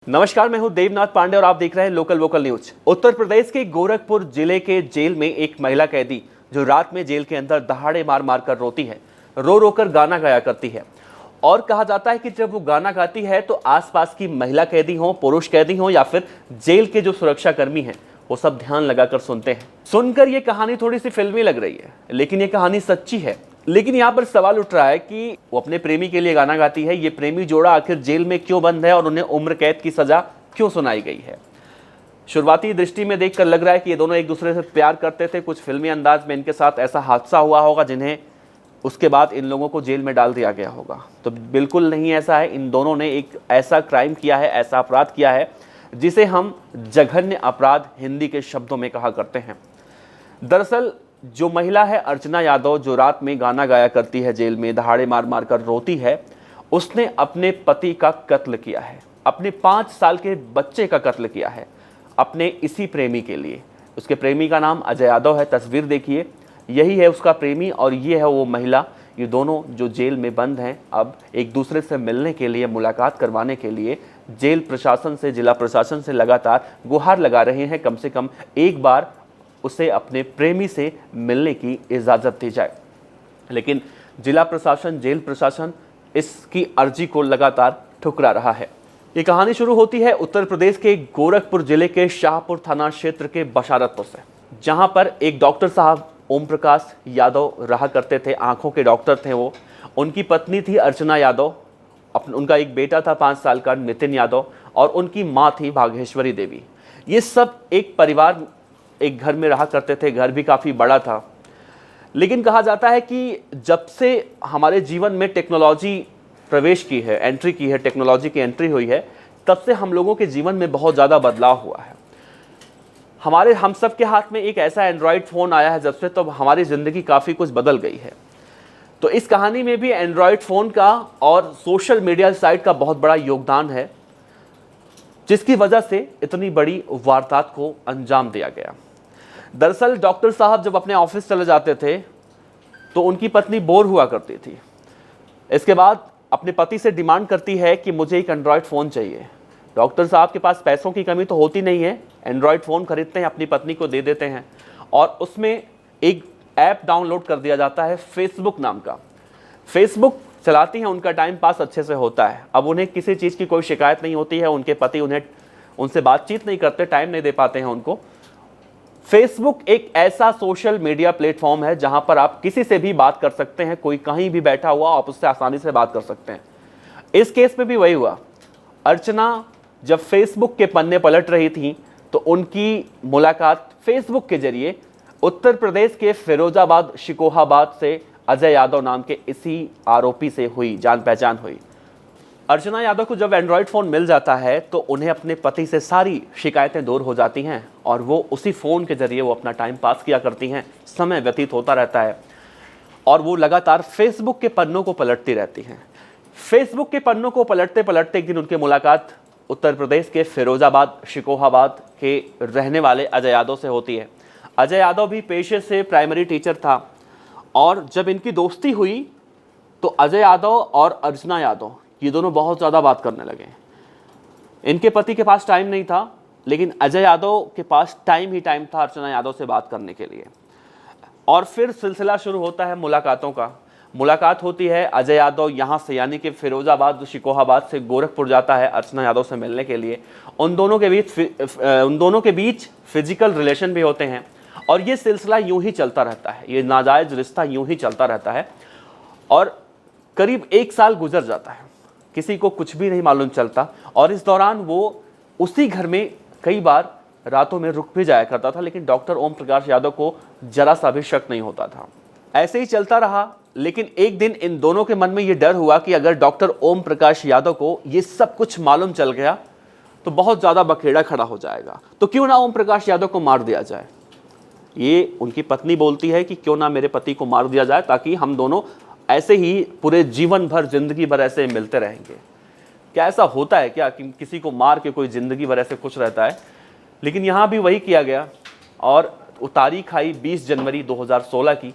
नमस्कार, मैं हूं देवनाथ पांडे और आप देख रहे हैं local vocal news. Uttar Pradesh के गोरखपुर जिले के जेल में एक महिला कैदी जो रात में जेल के अंदर दहाड़े मार मार कर रोती है, रो रो कर गाना गाया करती है। और कहा जाता है कि जब वो गाना गाती है तो आसपास की महिला कैदी हो, पुरुष कैदी हो या फिर जेल के जो सुरक्षा कर्मी हैं, वो सब ध्यान लगाकर सुनते हैं। सुनकर ये कहानी थोड़ी सी फिल्मी लग रही है, लेकिन ये कहानी सच्ची है। लेकिन यहाँ पर सवाल उठ रहा है कि वो अपने प्रेमी के लिए गाना गाती है, ये प्रेमी जोड़ा आखिर जेल में क्यों बंद है और उन्हें उम्र कैद की सजा क्यों सुनाई गई है। शुरुआती दृष्टि में देखकर लग रहा है कि ये दोनों एक दूसरे से प्यार करते थे, कुछ फिल्मी अंदाज में इनके साथ ऐसा हादसा हुआ होगा जिन्हें उसके बाद इन लोगों को जेल में डाल दिया गया होगा। तो बिल्कुल नहीं ऐसा है। इन दोनों ने एक ऐसा क्राइम किया है, ऐसा अपराध किया है जिसे हम जघन्य अपराध हिंदी के शब्दों में कहा करते हैं। दरअसल जो महिला है अर्चना यादव, जो रात में गाना गाया करती है जेल में, दहाड़े मार मार कर रोती है, उसने अपने पति का कत्ल किया है, अपने 5 साल के बच्चे का कत्ल किया है अपने इसी प्रेमी के लिए। उसके प्रेमी का नाम अजय यादव है, तस्वीर देखिए, यही है उसका प्रेमी और ये है वो महिला। ये दोनों जो जेल में बंद हैं, अब एक दूसरे से मिलने के लिए, मुलाकात करवाने के लिए जेल प्रशासन से, जिला प्रशासन से लगातार गुहार लगा रहे हैं, कम से कम एक बार उसे अपने प्रेमी से मिलने की इजाज़त दी जाए। लेकिन जिला प्रशासन, जेल प्रशासन इसकी अर्जी को लगातार ठुकरा रहा है। ये कहानी शुरू होती है उत्तर प्रदेश के गोरखपुर जिले के शाहपुर थाना क्षेत्र के बशारतपुर से, जहां पर एक डॉक्टर साहब ओम प्रकाश यादव रहा करते थे। आंखों के डॉक्टर थे वो। उनकी पत्नी थी अर्चना यादव, उनका एक बेटा था 5 साल का नितिन यादव, और उनकी माँ थी भागेश्वरी देवी। ये सब एक परिवार एक घर में रहा करते थे। घर भी काफ़ी बड़ा था। लेकिन कहा जाता है कि जब से हमारे जीवन में टेक्नोलॉजी प्रवेश की है, एंट्री की है, टेक्नोलॉजी की एंट्री हुई है, तब से हम लोगों के जीवन में बहुत ज़्यादा बदलाव हुआ है। हम सब के हाथ में एक ऐसा एंड्रॉयड फ़ोन आया है जब से, तो हमारी ज़िंदगी काफ़ी कुछ बदल गई है। तो इस कहानी में भी एंड्रॉयड फ़ोन का और सोशल मीडिया साइट का बहुत बड़ा योगदान है, जिसकी वजह से इतनी बड़ी वारदात को अंजाम दिया गया। दरअसल डॉक्टर साहब जब अपने ऑफिस चले जाते थे तो उनकी पत्नी बोर हुआ करती थी। इसके बाद अपने पति से डिमांड करती है कि मुझे एक एंड्रॉयड फ़ोन चाहिए। डॉक्टर साहब के पास पैसों की कमी तो होती नहीं है, एंड्रॉयड फ़ोन खरीदते हैं, अपनी पत्नी को दे देते हैं और उसमें एक ऐप डाउनलोड कर दिया जाता है फेसबुक नाम का। फेसबुक चलाती हैं, उनका टाइम पास अच्छे से होता है। अब उन्हें किसी चीज़ की कोई शिकायत नहीं होती है, उनके पति उनसे बातचीत नहीं करते, टाइम नहीं दे पाते हैं उनको। फेसबुक एक ऐसा सोशल मीडिया प्लेटफॉर्म है जहां पर आप किसी से भी बात कर सकते हैं, कोई कहीं भी बैठा हुआ आप उससे आसानी से बात कर सकते हैं। इस केस में भी वही हुआ। अर्चना जब फेसबुक के पन्ने पलट रही थी तो उनकी मुलाकात फेसबुक के जरिए उत्तर प्रदेश के फिरोजाबाद शिकोहाबाद से अजय यादव नाम के इसी आरोपी से हुई, जान पहचान हुई। अर्चना यादव को जब एंड्रॉयड फ़ोन मिल जाता है तो उन्हें अपने पति से सारी शिकायतें दूर हो जाती हैं और वो उसी फ़ोन के ज़रिए वो अपना टाइम पास किया करती हैं, समय व्यतीत होता रहता है और वो लगातार फेसबुक के पन्नों को पलटती रहती हैं। फेसबुक के पन्नों को पलटते पलटते एक दिन उनकी मुलाकात उत्तर प्रदेश के फिरोजाबाद शिकोहाबाद के रहने वाले अजय यादव से होती है। अजय यादव भी पेशे से प्राइमरी टीचर था और जब इनकी दोस्ती हुई तो अजय यादव और अर्चना यादव ये दोनों बहुत ज़्यादा बात करने लगे। इनके पति के पास टाइम नहीं था, लेकिन अजय यादव के पास टाइम ही टाइम था अर्चना यादव से बात करने के लिए। और फिर सिलसिला शुरू होता है मुलाकातों का। मुलाकात होती है, अजय यादव यहाँ से यानी कि फिरोजाबाद शिकोहाबाद से गोरखपुर जाता है अर्चना यादव से मिलने के लिए। उन दोनों के बीच फिजिकल रिलेशन भी होते हैं और ये सिलसिला यूं ही चलता रहता है, ये नाजायज़ रिश्ता यूं ही चलता रहता है और करीब 1 साल गुजर जाता है, किसी को कुछ भी नहीं मालूम चलता। और इस दौरान वो उसी घर में कई बार रातों में रुक भी जाया करता था, लेकिन डॉक्टर ओम प्रकाश यादव को जरा सा भी शक नहीं होता था। ऐसे ही चलता रहा, लेकिन एक दिन इन दोनों के मन में ये डर हुआ कि अगर डॉक्टर ओम प्रकाश यादव को ये सब कुछ मालूम चल गया तो बहुत ज़्यादा बखेड़ा खड़ा हो जाएगा, तो क्यों ना ओम प्रकाश यादव को मार दिया जाए। ये उनकी पत्नी बोलती है कि क्यों ना मेरे पति को मार दिया जाए, ताकि हम दोनों ऐसे ही पूरे जीवन भर, जिंदगी भर ऐसे मिलते रहेंगे। क्या ऐसा होता है क्या कि किसी को मार के कोई ज़िंदगी भर ऐसे खुश रहता है? लेकिन यहाँ भी वही किया गया और तारीख आई 20 जनवरी 2016 की,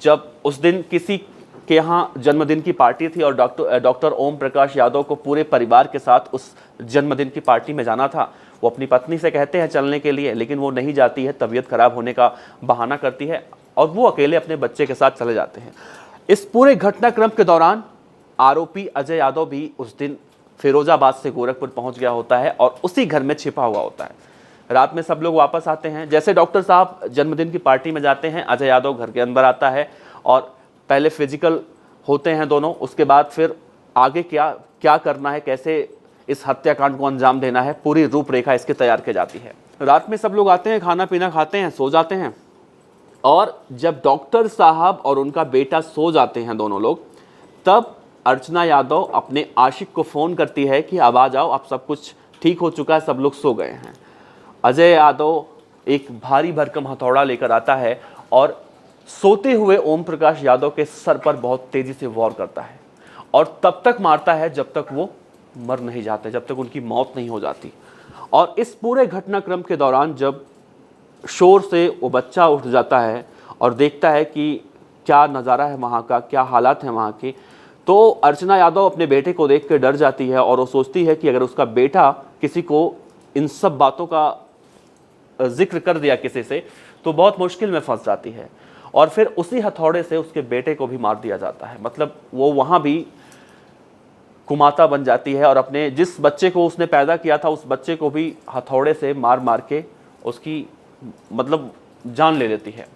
जब उस दिन किसी के यहाँ जन्मदिन की पार्टी थी और डॉक्टर ओम प्रकाश यादव को पूरे परिवार के साथ उस जन्मदिन की पार्टी में जाना था। वो अपनी पत्नी से कहते हैं चलने के लिए, लेकिन वो नहीं जाती है, तबीयत खराब होने का बहाना करती है और वो अकेले अपने बच्चे के साथ चले जाते हैं। इस पूरे घटनाक्रम के दौरान आरोपी अजय यादव भी उस दिन फिरोजाबाद से गोरखपुर पहुंच गया होता है और उसी घर में छिपा हुआ होता है। रात में सब लोग वापस आते हैं। जैसे डॉक्टर साहब जन्मदिन की पार्टी में जाते हैं, अजय यादव घर के अंदर आता है और पहले फिजिकल होते हैं दोनों, उसके बाद फिर आगे क्या क्या करना है, कैसे इस हत्याकांड को अंजाम देना है, पूरी रूपरेखा इसकी तैयार की जाती है। रात में सब लोग आते हैं, खाना पीना खाते हैं, सो जाते हैं और जब डॉक्टर साहब और उनका बेटा सो जाते हैं दोनों लोग, तब अर्चना यादव अपने आशिक को फ़ोन करती है कि अब आ जाओ, अब सब कुछ ठीक हो चुका है, सब लोग सो गए हैं। अजय यादव एक भारी भरकम हथौड़ा लेकर आता है और सोते हुए ओम प्रकाश यादव के सर पर बहुत तेज़ी से वार करता है और तब तक मारता है जब तक वो मर नहीं जाते, जब तक उनकी मौत नहीं हो जाती। और इस पूरे घटनाक्रम के दौरान जब शोर से वो बच्चा उठ जाता है और देखता है कि क्या नज़ारा है वहाँ का, क्या हालात हैं वहाँ के, तो अर्चना यादव अपने बेटे को देख कर डर जाती है और वो सोचती है कि अगर उसका बेटा किसी को इन सब बातों का जिक्र कर दिया किसी से तो बहुत मुश्किल में फंस जाती है और फिर उसी हथौड़े से उसके बेटे को भी मार दिया जाता है। मतलब वो वहाँ भी कुमाता बन जाती है और अपने जिस बच्चे को उसने पैदा किया था उस बच्चे को भी हथौड़े से मार मार के उसकी मतलब जान ले लेती है।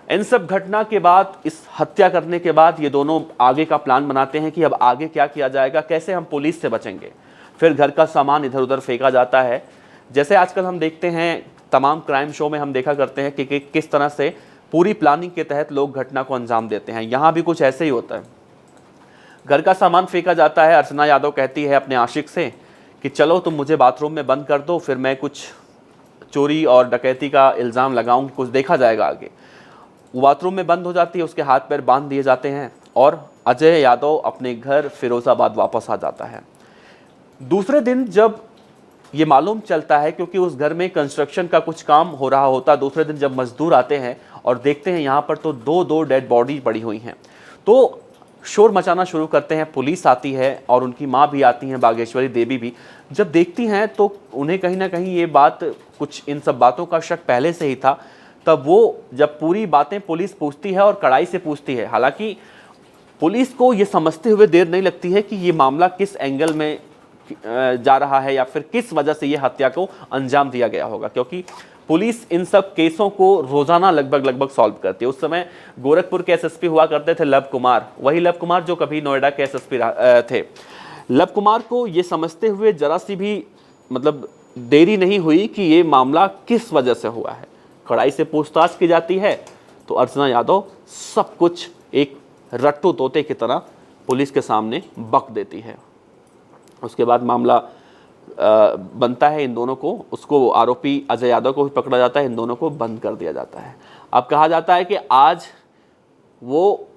इन सब घटना के बाद, इस हत्या करने के बाद ये दोनों आगे का प्लान बनाते हैं कि अब आगे क्या किया जाएगा, कैसे हम पुलिस से बचेंगे। फिर घर का सामान इधर उधर फेंका जाता है। जैसे आजकल हम देखते हैं तमाम क्राइम शो में हम देखा करते हैं कि किस तरह से पूरी प्लानिंग के तहत लोग घटना को अंजाम देते हैं, यहाँ भी कुछ ऐसे ही होता है। घर का सामान फेंका जाता है। अर्चना यादव कहती है अपने आशिक से कि चलो तुम मुझे बाथरूम में बंद कर दो, फिर मैं कुछ चोरी और डकैती का इल्ज़ाम लगाऊंगी, कुछ देखा जाएगा आगे। वो बाथरूम में बंद हो जाती है, उसके हाथ पैर बांध दिए जाते हैं और अजय यादव अपने घर फिरोजाबाद वापस आ जाता है। दूसरे दिन जब ये मालूम चलता है, क्योंकि उस घर में कंस्ट्रक्शन का कुछ काम हो रहा होता, दूसरे दिन जब मजदूर आते हैं और देखते हैं यहाँ पर तो दो डेड बॉडी पड़ी हुई हैं, तो शोर मचाना शुरू करते हैं। पुलिस आती है और उनकी माँ भी आती हैं, बागेश्वरी देवी भी। जब देखती हैं तो उन्हें कहीं ना कहीं ये बात, कुछ इन सब बातों का शक पहले से ही था। तब वो जब पूरी बातें पुलिस पूछती है और कड़ाई से पूछती है, हालांकि पुलिस को ये समझते हुए देर नहीं लगती है कि ये मामला किस एंगल में जा रहा है या फिर किस वजह से ये हत्या को अंजाम दिया गया होगा, क्योंकि पुलिस इन सब केसों को रोजाना लगभग सॉल्व करती है। उस समय गोरखपुर के एसएसपी हुआ करते थे लव कुमार, वही लव कुमार जो कभी नोएडा के एसएसपी थे। लव कुमार को ये समझते हुए जरा सी भी मतलब देरी नहीं हुई कि ये मामला किस वजह से हुआ है। कड़ाई से पूछताछ की जाती है तो अर्चना यादव सब कुछ एक रट्टू तोते की तरह पुलिस के सामने बक देती है। उसके बाद मामला बनता है इन दोनों को, उसको आरोपी अजय यादव को भी पकड़ा जाता है, इन दोनों को बंद कर दिया जाता है। अब कहा जाता है कि आज वो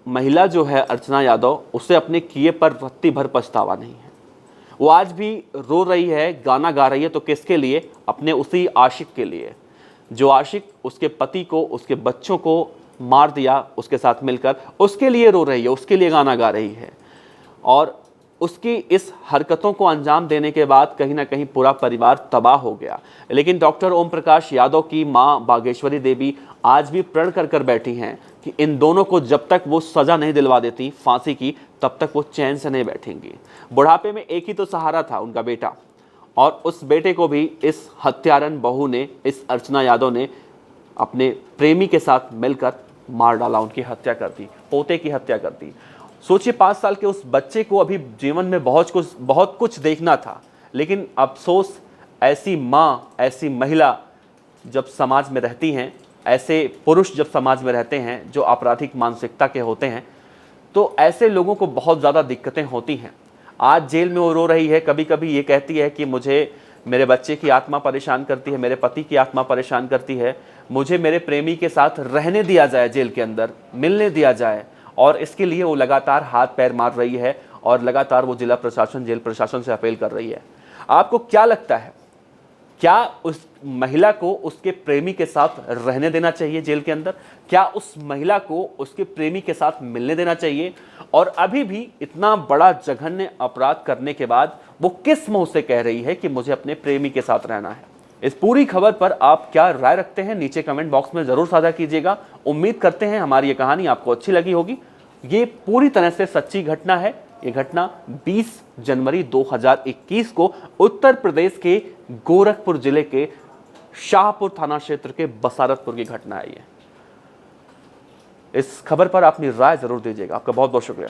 महिला जो है अर्चना यादव, उसे अपने किए पर रत्ती भर पछतावा नहीं है। वो आज भी रो रही है, गाना गा रही है, तो किसके लिए? अपने उसी आशिक के लिए, जो आशिक उसके पति को, उसके बच्चों को मार दिया उसके साथ मिलकर, उसके लिए रो रही है, उसके लिए गाना गा रही है। और उसकी इस हरकतों को अंजाम देने के बाद कहीं ना कहीं पूरा परिवार तबाह हो गया। लेकिन डॉक्टर ओम प्रकाश यादव की मां बागेश्वरी देवी आज भी प्रण कर कर बैठी हैं कि इन दोनों को जब तक वो सज़ा नहीं दिलवा देती फांसी की, तब तक वो चैन से नहीं बैठेंगी। बुढ़ापे में एक ही तो सहारा था, उनका बेटा, और उस बेटे को भी इस हत्यारन बहू ने, इस अर्चना यादव ने अपने प्रेमी के साथ मिलकर मार डाला, उनकी हत्या कर दी, पोते की हत्या कर दी। सोचिए 5 साल के उस बच्चे को अभी जीवन में बहुत कुछ देखना था, लेकिन अफसोस ऐसी माँ, ऐसी महिला जब समाज में रहती हैं, ऐसे पुरुष जब समाज में रहते हैं जो आपराधिक मानसिकता के होते हैं, तो ऐसे लोगों को बहुत ज़्यादा दिक्कतें होती हैं। आज जेल में वो रो रही है, कभी कभी ये कहती है कि मुझे मेरे बच्चे की आत्मा परेशान करती है, मेरे पति की आत्मा परेशान करती है, मुझे मेरे प्रेमी के साथ रहने दिया जाए, जेल के अंदर मिलने दिया जाए। और इसके लिए वो लगातार हाथ पैर मार रही है और लगातार वो जिला प्रशासन, जेल प्रशासन से अपील कर रही है। आपको क्या लगता है क्या उस महिला को उसके प्रेमी के साथ रहने देना चाहिए जेल के अंदर? क्या उस महिला को उसके प्रेमी के साथ मिलने देना चाहिए? और अभी भी इतना बड़ा जघन्य अपराध करने के बाद वो किस मुंह से कह रही है कि मुझे अपने प्रेमी के साथ रहना है? इस पूरी खबर पर आप क्या राय रखते हैं नीचे कमेंट बॉक्स में जरूर साझा कीजिएगा। उम्मीद करते हैं हमारी ये कहानी आपको अच्छी लगी होगी। ये पूरी तरह से सच्ची घटना है। ये घटना 20 जनवरी 2021 को उत्तर प्रदेश के गोरखपुर जिले के शाहपुर थाना क्षेत्र के बसारतपुर की घटना है। इस खबर पर अपनी राय जरूर दीजिएगा। आपका बहुत बहुत शुक्रिया।